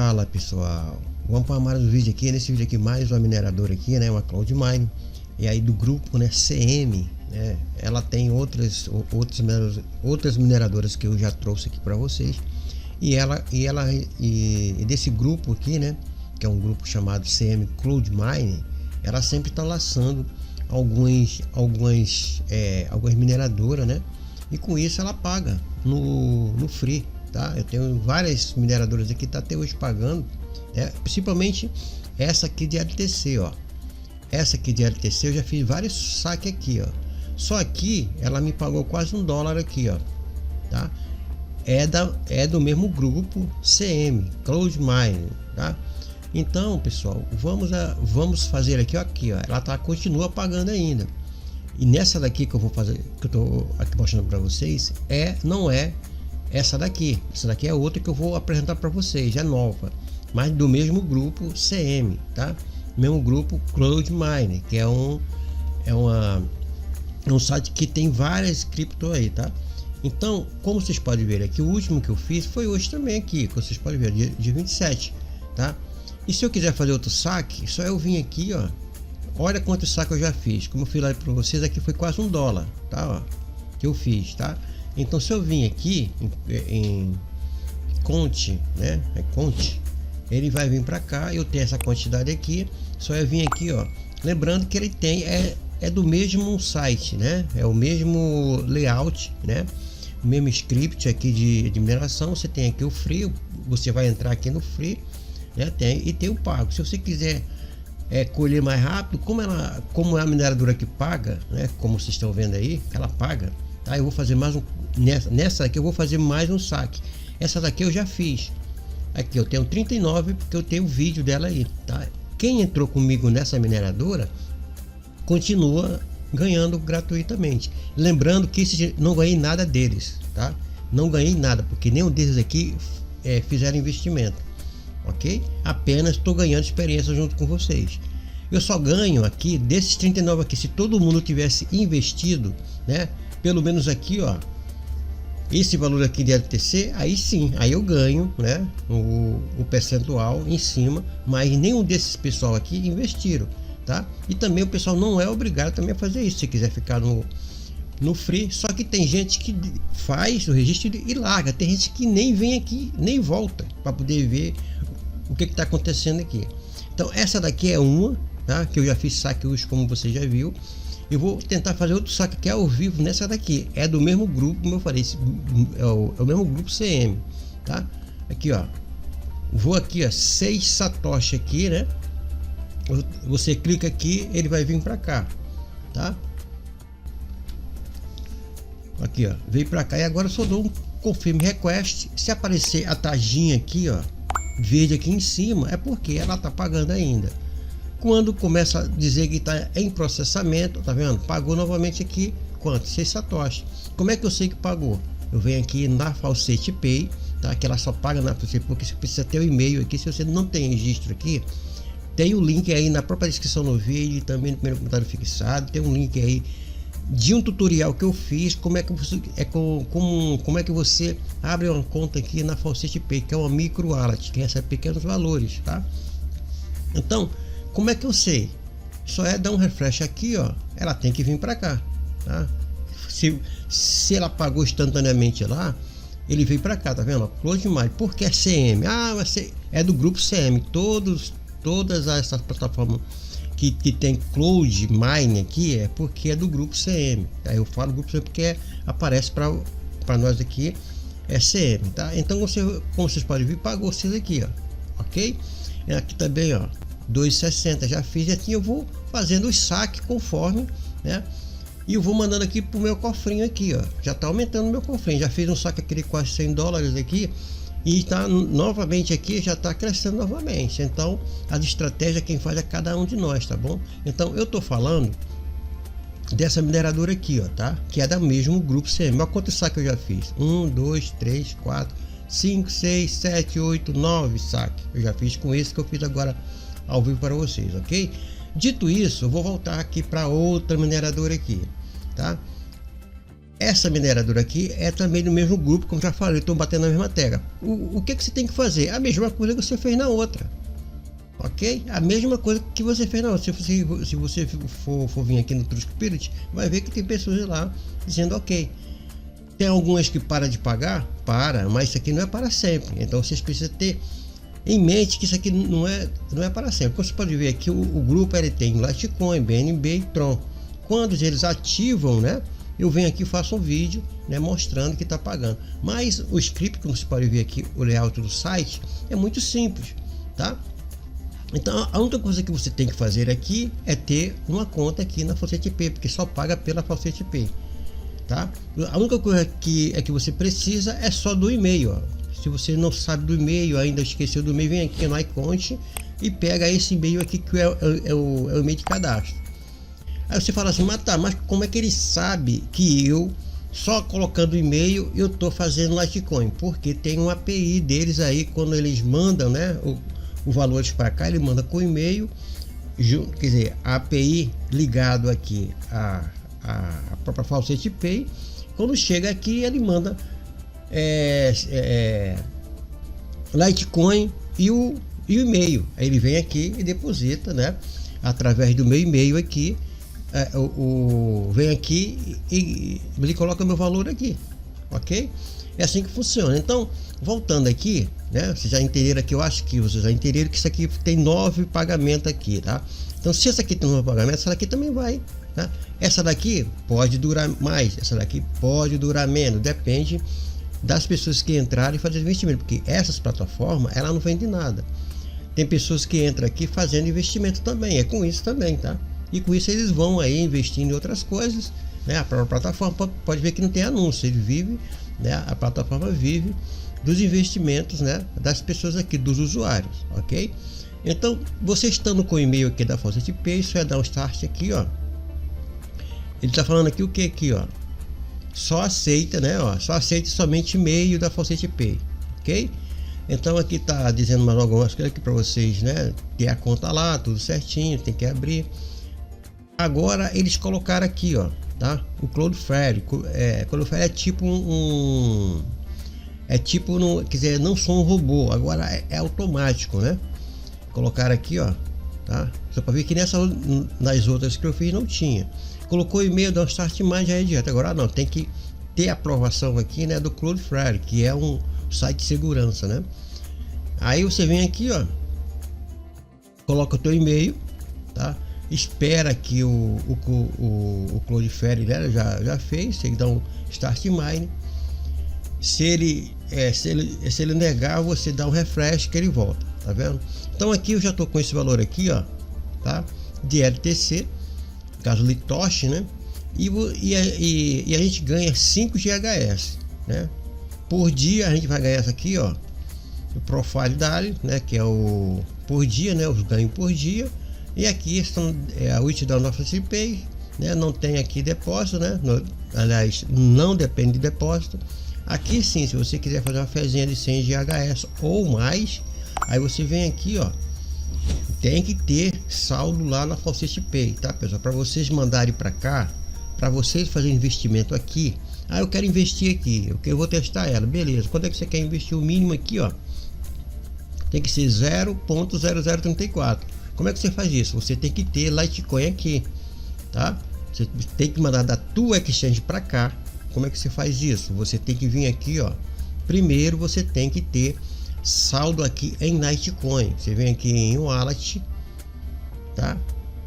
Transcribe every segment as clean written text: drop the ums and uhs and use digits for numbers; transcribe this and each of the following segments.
Fala pessoal, vamos para mais um vídeo aqui. Nesse vídeo aqui mais uma mineradora aqui, né, uma Cloud Mine, e aí do grupo, né, CM, né, ela tem outras mineradoras que eu já trouxe aqui para vocês, e desse grupo aqui, né, que é um grupo chamado CM Cloud Mine, ela sempre está lançando algumas mineradoras, né, e com isso ela paga no free. Tá? Eu tenho várias mineradoras aqui que tá até hoje pagando, né? Principalmente essa aqui de LTC, ó. Essa aqui de LTC eu já fiz vários saques aqui, ó. Só aqui ela me pagou quase $1 aqui, ó. Tá? É do mesmo grupo CM Cloud Mine, tá? Então, pessoal, vamos fazer aqui, ó, ó. Ela continua pagando ainda. E nessa daqui que eu vou fazer, que eu tô aqui mostrando para vocês, não é essa daqui é outra que eu vou apresentar para vocês, é nova, mas do mesmo grupo CM, tá? Mesmo grupo Cloud Mine, que é um site que tem várias cripto aí, tá? Então, como vocês podem ver aqui, o último que eu fiz foi hoje também aqui, que vocês podem ver, dia 27, tá? E se eu quiser fazer outro saque, só eu vim aqui, ó. Olha quantos saques eu já fiz. Como eu fiz lá para vocês, aqui foi quase $1, tá? Ó, que eu fiz, tá? Então, se eu vim aqui em Conte, né? Conte, ele vai vir para cá. Eu tenho essa quantidade aqui. Só eu vim aqui, ó. Lembrando que ele tem é do mesmo site, né? É o mesmo layout, né? O mesmo script aqui de mineração. Você tem aqui o free. Você vai entrar aqui no free, né? Tem o pago. Se você quiser colher mais rápido, como é a mineradora que paga, né? Como vocês estão vendo aí, ela paga. Tá? Eu vou fazer mais um. Nessa aqui eu vou fazer mais um saque. Essa daqui eu já fiz. Aqui eu tenho 39 porque eu tenho o vídeo dela aí, tá? Quem entrou comigo nessa mineradora continua ganhando gratuitamente. Lembrando que não ganhei nada deles, tá? Não ganhei nada porque nenhum deles aqui fizeram investimento, ok? Apenas estou ganhando experiência junto com vocês. Eu só ganho aqui desses 39 aqui se todo mundo tivesse investido, né? Pelo menos aqui, ó, esse valor aqui de LTC, aí sim, aí eu ganho, né, o percentual em cima, mas nenhum desses pessoal aqui investiram, tá? E também o pessoal não é obrigado também a fazer isso, se quiser ficar no free. Só que tem gente que faz o registro e larga, tem gente que nem vem aqui, nem volta para poder ver o que está acontecendo aqui. Então essa daqui é uma, tá, que eu já fiz saque hoje, como você já viu. Eu vou tentar fazer outro saque que é ao vivo nessa daqui. É do mesmo grupo, como eu falei, é o mesmo grupo CM, tá? Aqui, ó. Vou aqui, ó, 6 satoshi aqui, né? Você clica aqui, ele vai vir para cá, tá? Aqui, ó, veio para cá e agora eu só dou um confirm request. Se aparecer a taginha aqui, ó, verde aqui em cima, é porque ela tá pagando ainda. Quando começa a dizer que está em processamento, tá vendo? Pagou novamente aqui, quanto? 6 satoshi. Como é que eu sei que pagou? Eu venho aqui na Faucet Pay, tá? Que ela só paga na Faucet porque você precisa ter o e-mail aqui. Se você não tem registro aqui, tem o link aí na própria descrição do vídeo, também no primeiro comentário fixado. Tem um link aí de um tutorial que eu fiz, como é que você abre uma conta aqui na Faucet Pay, que é uma micro wallet, que recebe pequenos valores, tá? Então, como é que eu sei? Só é dar um refresh aqui, ó. Ela tem que vir para cá, tá? Se ela pagou instantaneamente lá, ele veio para cá, tá vendo? Close Mine, porque é CM. É do grupo CM. Todas essas plataformas que tem Cloud Mine aqui é porque é do grupo CM. Aí eu falo grupo CM porque aparece para nós aqui é CM, tá? Então como vocês podem ver, pagou vocês aqui, ó, ok? Aqui também, ó, 2,60 já fiz. Aqui eu vou fazendo os saques conforme, né? E eu vou mandando aqui pro meu cofrinho aqui, ó. Já tá aumentando meu cofrinho. Já fiz um saque aqui de quase $100 aqui e tá novamente aqui, já tá crescendo novamente. Então as estratégias quem faz é cada um de nós, tá bom? Então eu tô falando dessa mineradora aqui, ó, tá? Que é da mesmo grupo CM. Olha quantos saques eu já fiz: 1, 2, 3, 4, 5, 6, 7, 8, 9 saques. Eu já fiz com esse que eu fiz agora ao vivo para vocês, ok? Dito isso, eu vou voltar aqui para outra mineradora aqui, tá? essa mineradora aqui é também do mesmo grupo, como já falei, estou batendo na mesma tecla. O que você tem que fazer? A mesma coisa que você fez na outra, ok? A mesma coisa que você fez na outra. Se você for vir aqui no True Spirit, vai ver que tem pessoas lá dizendo ok. Tem algumas que param de pagar, mas isso aqui não é para sempre. Então vocês precisam ter em mente que isso aqui não é para sempre. Como você pode ver aqui, o grupo ele tem Litecoin, BNB e Tron. Quando eles ativam, né, eu venho aqui e faço um vídeo, né, mostrando que está pagando. Mas o script, como você pode ver aqui, o layout do site é muito simples, tá? Então a única coisa que você tem que fazer aqui é ter uma conta aqui na Faucet Pay, porque só paga pela Faucet Pay, tá? A única coisa que você precisa é só do e-mail, ó. Se você não sabe do e-mail, ainda esqueceu do e-mail, vem aqui no iConte e pega esse e-mail aqui que é o e-mail de cadastro. Aí você fala assim, mas como é que ele sabe que eu, só colocando o e-mail, eu estou fazendo Litecoin? Porque tem uma API deles aí, quando eles mandam, né, o valores para cá, ele manda com e-mail, quer dizer, a API ligado aqui a própria Faucet Pay. Quando chega aqui, ele manda Litecoin e o e-mail. Aí ele vem aqui e deposita, né, através do meu e-mail aqui, vem aqui e ele coloca meu valor aqui, ok? É assim que funciona. Então, voltando aqui, né, vocês já entenderam aqui, eu acho que vocês já entenderam que isso aqui tem 9 pagamentos aqui, tá? Então, se essa aqui tem 9 pagamentos, essa daqui também vai, tá? Essa daqui pode durar mais, essa daqui pode durar menos, depende das pessoas que entrarem e fazer investimento, porque essas plataformas, ela não vende nada. Tem pessoas que entram aqui fazendo investimento também, é com isso também, tá? E com isso eles vão aí investindo em outras coisas, né? A própria plataforma pode ver que não tem anúncio, ele vive, né? A plataforma vive dos investimentos, né, das pessoas aqui, dos usuários, ok? Então, você estando com o e-mail aqui da Faucet Pay, isso é dar um start aqui, ó. Ele tá falando aqui o que aqui, ó? Só aceita, né, ó, só aceita somente e-mail da Faucet Pay, ok? Então aqui tá dizendo mais algumas coisas aqui para vocês, né, ter a conta lá, tudo certinho, tem que abrir. Agora eles colocaram aqui, ó, tá? O Cloudflare, Cloudflare é tipo quer dizer, não sou um robô, agora é automático, né? Colocaram aqui, ó, tá? Só para ver que nas outras que eu fiz não tinha. Colocou e-mail, dá um start mais, já é direto. Agora não, tem que ter aprovação aqui, né, do Cloudflare, que é um site de segurança, né? Aí você vem aqui, ó, coloca o teu e-mail, tá? Espera que o Cloudflare, né, já fez, tem que dar um start mine. Se ele negar, você dá um refresh que ele volta, tá vendo? Então aqui eu já tô com esse valor aqui, ó, tá? De LTC, caso Litoshi, né? E a gente ganha 5 GHS, né? Por dia a gente vai ganhar isso aqui, ó, o Profile Daily, né? Que é o por dia, né? Os ganhos por dia. E aqui estão a UIT da nossa CPay, né? Não tem aqui depósito, né? Aliás, não depende de depósito. Aqui sim, se você quiser fazer uma fezinha de 100 GHS ou mais, aí você vem aqui, ó, tem que ter saldo lá na Faucet Pay, tá, pessoal? Para vocês mandarem para cá, para vocês fazerem investimento aqui. Ah, eu quero investir aqui, eu vou testar ela, beleza? Quando é que você quer investir? O mínimo aqui, ó, tem que ser 0.0034. Como é que você faz isso? Você tem que ter Litecoin aqui, tá? Você tem que mandar da tua exchange para cá. Como é que você faz isso? Você tem que vir aqui, ó. Primeiro você tem que ter saldo aqui em Litecoin. Você vem aqui em Wallet, tá?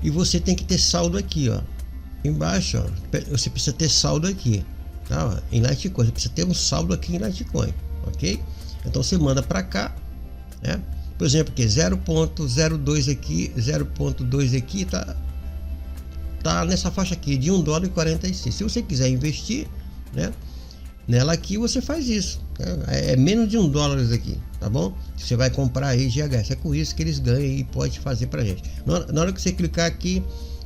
E você tem que ter saldo aqui, ó. Embaixo, ó. Você precisa ter saldo aqui, tá? Em Litecoin. Você precisa ter um saldo aqui em Litecoin, ok? Então você manda para cá, né? Por exemplo, que 0.02 aqui, 0.2 aqui, tá nessa faixa aqui de $1,46. Se você quiser investir, né, nela aqui, você faz isso, né? É menos de $1 aqui, tá bom? Você vai comprar aí GHS, é com isso que eles ganham e pode fazer pra gente. Na hora que você clicar aqui,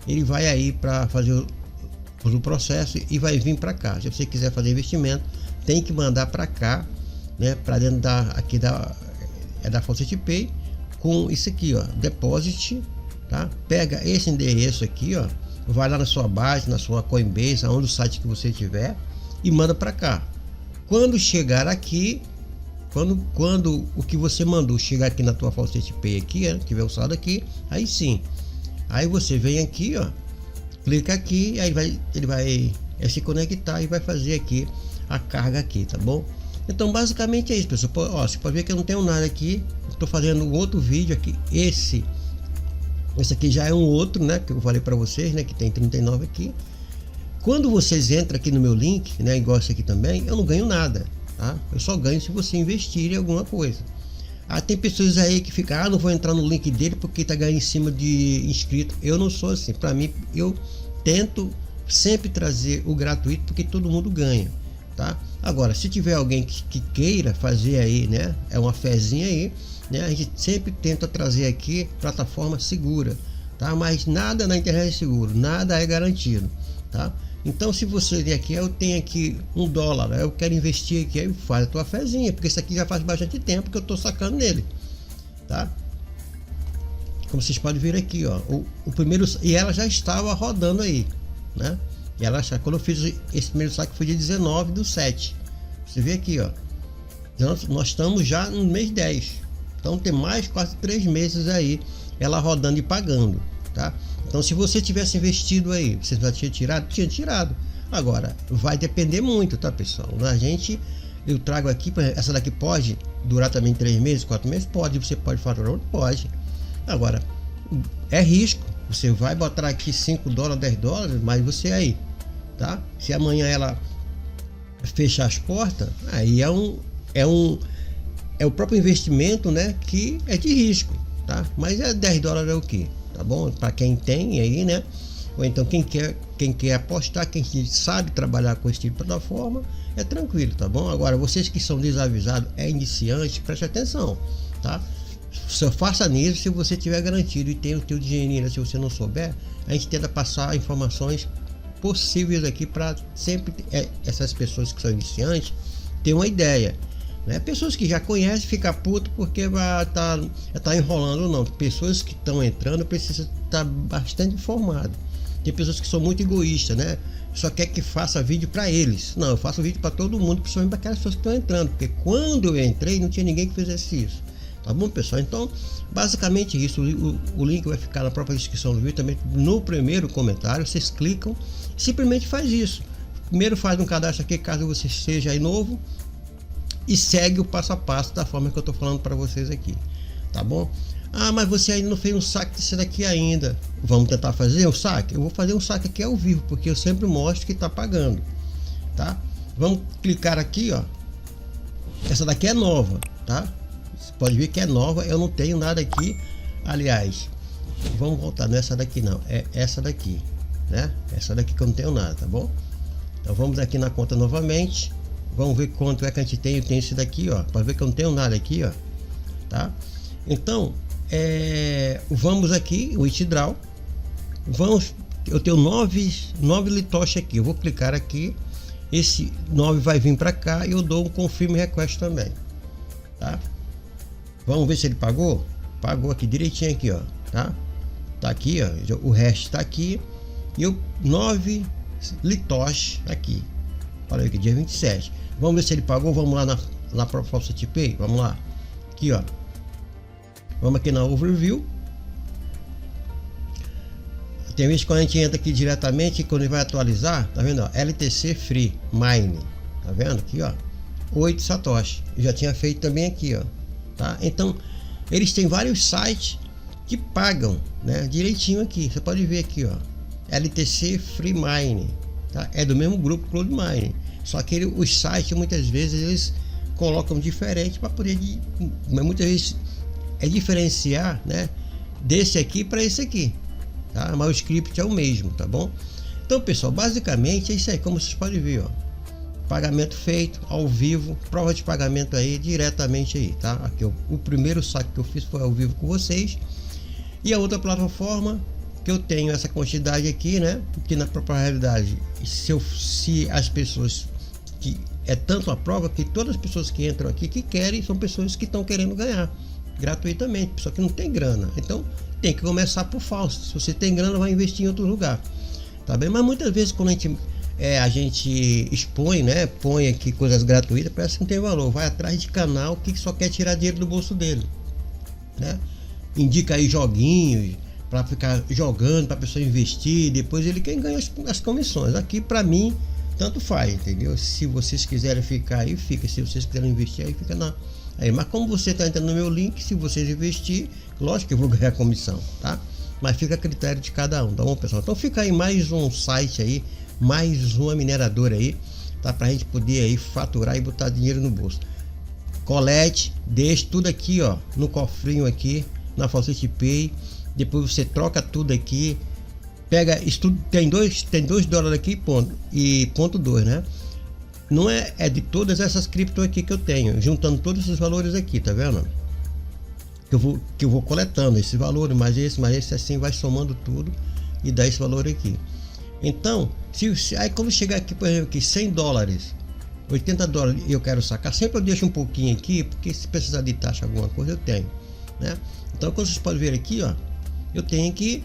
ele vai aí para fazer o processo e vai vir para cá. Se você quiser fazer investimento, tem que mandar para cá, né, para dentro da Faucet Pay, com isso aqui, ó, deposit, tá? Pega esse endereço aqui, ó, vai lá na sua base, na sua Coinbase, aonde o site que você tiver, e manda para cá. Quando chegar aqui, quando o que você mandou chegar aqui na tua Faucet Pay aqui, tiver o saldo aqui, aí sim. Aí você vem aqui, ó, clica aqui, aí ele vai se conectar e vai fazer aqui a carga aqui, tá bom? Então basicamente é isso, pessoal. Ó, você pode ver que eu não tenho nada aqui. Estou fazendo outro vídeo aqui. Esse aqui já é um outro, né, que eu falei para vocês, né, que tem 39 aqui. Quando vocês entram aqui no meu link, né, igual esse aqui também, eu não ganho nada, tá? Eu só ganho se você investir em alguma coisa. Tem pessoas aí que ficam, não vou entrar no link dele porque tá ganhando em cima de inscrito. Eu não sou assim. Para mim, eu tento sempre trazer o gratuito porque todo mundo ganha, tá? Agora, se tiver alguém que queira fazer aí, né, é uma fezinha aí, né, a gente sempre tenta trazer aqui plataforma segura, tá? Mas nada na internet é seguro, nada é garantido, tá? Então, se você vier aqui, eu tenho aqui $1, eu quero investir aqui, aí faz a tua fezinha, porque isso aqui já faz bastante tempo que eu tô sacando nele, tá? Como vocês podem ver aqui, ó, o primeiro, e ela já estava rodando aí, né? E ela, quando eu fiz esse primeiro saque foi dia 19/7. Você vê aqui, ó, nós estamos já no mês 10, então tem mais quase 3 meses aí ela rodando e pagando, tá? Então, se você tivesse investido aí, você já tinha tirado? Tinha tirado. Agora, vai depender muito, tá, pessoal? Eu trago aqui, essa daqui pode durar também 3 meses, 4 meses? Pode, você pode faturar, pode. Agora, é risco. Você vai botar aqui $5, $10, mas você aí, tá? Se amanhã ela fechar as portas, aí é o próprio investimento, né, que é de risco, tá? Mas $10 é o que? Tá bom? Para quem tem aí, né? Ou então quem quer apostar, quem sabe trabalhar com esse tipo de plataforma, é tranquilo, tá bom? Agora, vocês que são desavisados, iniciantes, preste atenção, tá? Só faça nisso se você tiver garantido e tem o teu dinheirinho. Se você não souber, a gente tenta passar informações possíveis aqui para sempre essas pessoas que são iniciantes ter uma ideia, né? Pessoas que já conhecem ficam puto porque vai tá enrolando. Não, pessoas que estão entrando precisam estar bastante informado. Tem pessoas que são muito egoístas, né? Só quer que faça vídeo para eles. Não, eu faço vídeo para todo mundo, principalmente para aquelas pessoas que estão entrando, porque quando eu entrei não tinha ninguém que fizesse isso. Tá bom, pessoal? Então, basicamente isso. O link vai ficar na própria descrição do vídeo, também no primeiro comentário. Vocês clicam, simplesmente faz isso. Primeiro faz um cadastro aqui, caso você seja aí novo, e segue o passo a passo da forma que eu tô falando para vocês aqui, tá bom? Mas você ainda não fez um saque desse daqui ainda. Vamos tentar fazer um saque? Eu vou fazer um saque aqui ao vivo, porque eu sempre mostro que tá pagando, tá? Vamos clicar aqui, ó. Essa daqui é nova, tá? Você pode ver que é nova, eu não tenho nada aqui. Aliás, vamos voltar nessa daqui não, é essa daqui, né? Essa daqui que eu não tenho nada, tá bom? Então vamos aqui na conta novamente. Vamos ver quanto é que a gente tem. Eu tenho esse daqui, ó, para ver que eu não tenho nada aqui, ó, tá? Então, vamos aqui, o withdraw. Eu tenho 9 litoches aqui. Eu vou clicar aqui. Esse 9 vai vir para cá e eu dou um confirm request também, tá? Vamos ver se ele pagou. Pagou aqui direitinho aqui, ó, tá? Tá aqui, ó, o resto tá aqui. E eu 9 litoches aqui. Olha aqui, dia 27. Vamos ver se ele pagou. Vamos lá na própria Faucet Pay. Vamos lá. Aqui, ó. Vamos aqui na overview. Tem vezes que quando a gente entra aqui diretamente, quando ele vai atualizar, tá vendo? Ó, LTC Free Mine. Tá vendo aqui, ó? 8 satoshi. Eu já tinha feito também aqui, ó. Tá? Então, eles têm vários sites que pagam, né? Direitinho aqui. Você pode ver aqui, ó. LTC Free Mine. Tá? É do mesmo grupo Cloud Mine. Só que os sites muitas vezes eles colocam diferente para poder, mas muitas vezes é diferenciar, né, desse aqui para esse aqui, tá? Mas o script é o mesmo, tá bom? Então, pessoal, basicamente é isso aí, como vocês podem ver, ó. Pagamento feito ao vivo, prova de pagamento aí diretamente aí, tá? Aqui o primeiro saque que eu fiz foi ao vivo com vocês. E a outra plataforma que eu tenho essa quantidade aqui, né? Que na própria realidade, se as pessoas que é tanto a prova que todas as pessoas que entram aqui que querem são pessoas que estão querendo ganhar gratuitamente, pessoa que não tem grana. Então tem que começar por falso. Se você tem grana, vai investir em outro lugar, tá bem? Mas muitas vezes quando a gente a gente expõe, né? Põe aqui coisas gratuitas, parece que não tem valor. Vai atrás de canal que só quer tirar dinheiro do bolso dele, né? Indica aí joguinhos para ficar jogando, para a pessoa investir, depois ele quem ganha as comissões. Aqui para mim tanto faz, entendeu? Se vocês quiserem ficar aí, fica. Se vocês quiserem investir aí, fica na aí. Mas como você está entrando no meu link, se vocês investir, lógico que eu vou ganhar comissão, tá? Mas fica a critério de cada um, tá bom, pessoal? Então fica aí mais um site aí, mais uma mineradora aí, tá? Pra gente poder aí faturar e botar dinheiro no bolso. Colete, deixa tudo aqui, ó, no cofrinho aqui, na Faucet Pay. Depois você troca tudo aqui, pega isso tudo, tem $2 aqui, ponto 2, né? Não é de todas essas cripto aqui que eu tenho, juntando todos esses valores aqui, tá vendo? Que eu vou coletando esse valor, mais esse, assim vai somando tudo e dá esse valor aqui. Então, aí quando chegar aqui, por exemplo, aqui $100, $80 e eu quero sacar, sempre eu deixo um pouquinho aqui, porque se precisar de taxa alguma coisa eu tenho, né? Então, como vocês podem ver aqui, ó, eu tenho aqui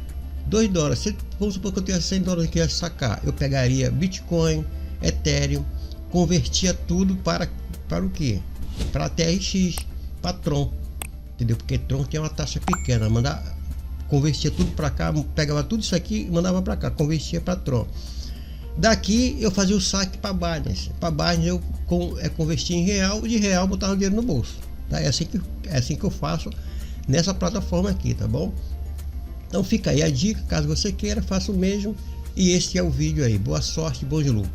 $2. Vamos supor que eu tenha $100 aqui a sacar, eu pegaria Bitcoin, Ethereum, convertia tudo para o que? Para TRX, para Tron, entendeu? Porque Tron tem uma taxa pequena, convertia tudo para cá, pegava tudo isso aqui e mandava para cá, convertia para Tron. Daqui eu fazia o saque para Binance. Para Binance eu convertia em real, de real botava o dinheiro no bolso, tá? É assim que eu faço nessa plataforma aqui, tá bom? Então fica aí a dica, caso você queira, faça o mesmo. E este é o vídeo aí. Boa sorte, bom de lucro.